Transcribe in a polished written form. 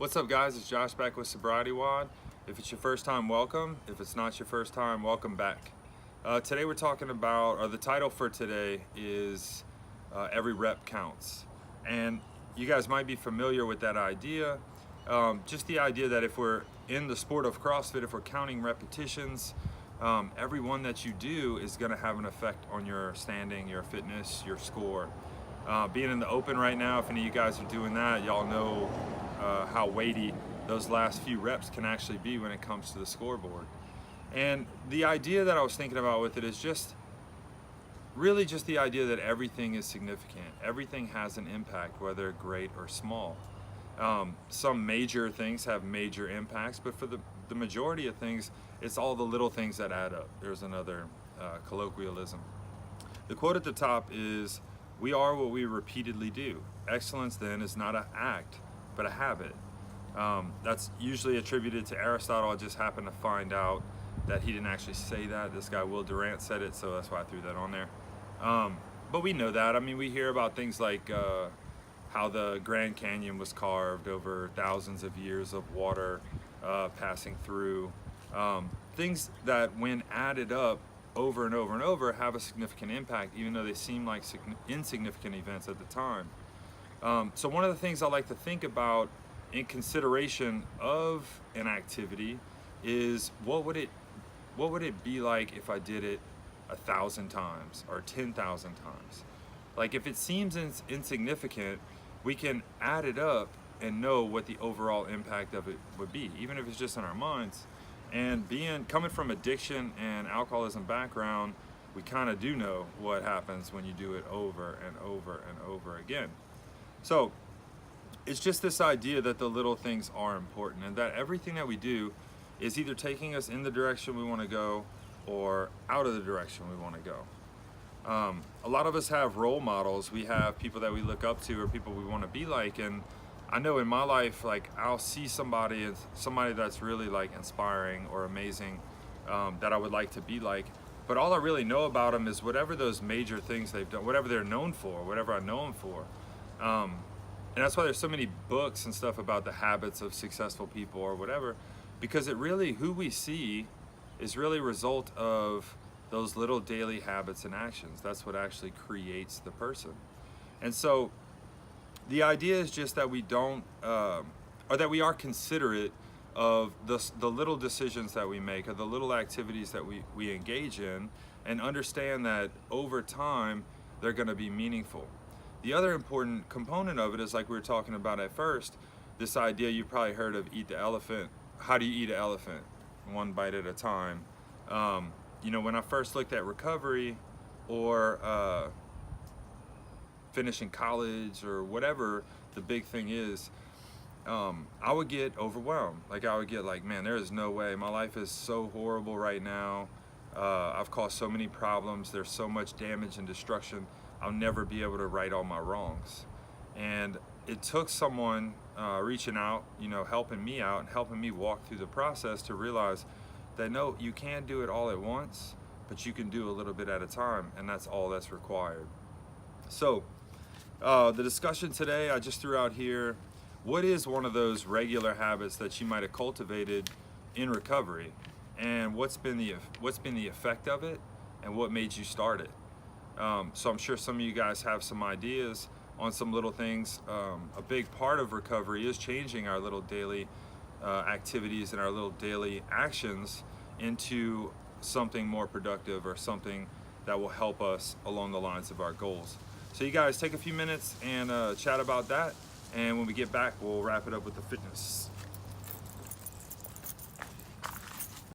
What's up, guys? It's Josh back with SobrietyWoD. If it's your first time, welcome. If it's not your first time, welcome back. Today we're talking about, or the title for today is Every Rep Counts. And you guys might be familiar with that idea. Just the idea that if we're in the sport of CrossFit, if we're counting repetitions, every one that you do is going to have an effect on your standing, your fitness, your score. Being in the open right now, if any of you guys are doing that, y'all know how weighty those last few reps can actually be when it comes to the scoreboard. And the idea that I was thinking about with it is just really just the idea that everything is significant. Everything has an impact, whether great or small. Some major things have major impacts, but for the majority of things, it's all the little things that add up. There's another colloquialism. The quote at the top is, "We are what we repeatedly do. Excellence then is not an act, but a habit." That's usually attributed to Aristotle. I just happened to find out that he didn't actually say that. This guy Will Durant said it, so that's why I threw that on there. But we know that. I mean, we hear about things like how the Grand Canyon was carved over thousands of years of water passing through. Things that when added up over and over and over have a significant impact, even though they seem like insignificant events at the time. So one of the things I like to think about in consideration of an activity is what would it be like if I did it 1,000 times or 10,000 times? Like, if it seems insignificant, we can add it up and know what the overall impact of it would be, even if it's just in our minds. And coming from addiction and alcoholism background, we kind of do know what happens when you do it over and over and over again. So it's just this idea that the little things are important and that everything that we do is either taking us in the direction we want to go or out of the direction we want to go. A lot of us have role models. We have people that we look up to or people we want to be like. And I know in my life, like, I'll see somebody that's really like inspiring or amazing, that I would like to be like. But all I really know about them is whatever those major things they've done, whatever they're known for, whatever I know them for. And that's why there's so many books and stuff about the habits of successful people or whatever, because who we see is really a result of those little daily habits and actions. That's what actually creates the person. And so the idea is just that we don't, or that we are considerate of the little decisions that we make, or the little activities that we engage in, and understand that over time, they're gonna be meaningful. The other important component of it is, like we were talking about at first, this idea you probably heard of eat the elephant. How do you eat an elephant? One bite at a time. You know, when I first looked at recovery or finishing college or whatever the big thing is, I would get overwhelmed. Like, I would get like, man, there is no way. My life is so horrible right now. I've caused so many problems. There's so much damage and destruction. I'll never be able to right all my wrongs. And it took someone reaching out, you know, helping me out and helping me walk through the process to realize that no, you can't do it all at once, but you can do a little bit at a time, and that's all that's required. So the discussion today I just threw out here, what is one of those regular habits that you might have cultivated in recovery, and what's been the effect of it, and what made you start it? So I'm sure some of you guys have some ideas on some little things. A big part of recovery is changing our little daily activities and our little daily actions into something more productive or something that will help us along the lines of our goals. So you guys take a few minutes and chat about that, and when we get back, we'll wrap it up with the fitness.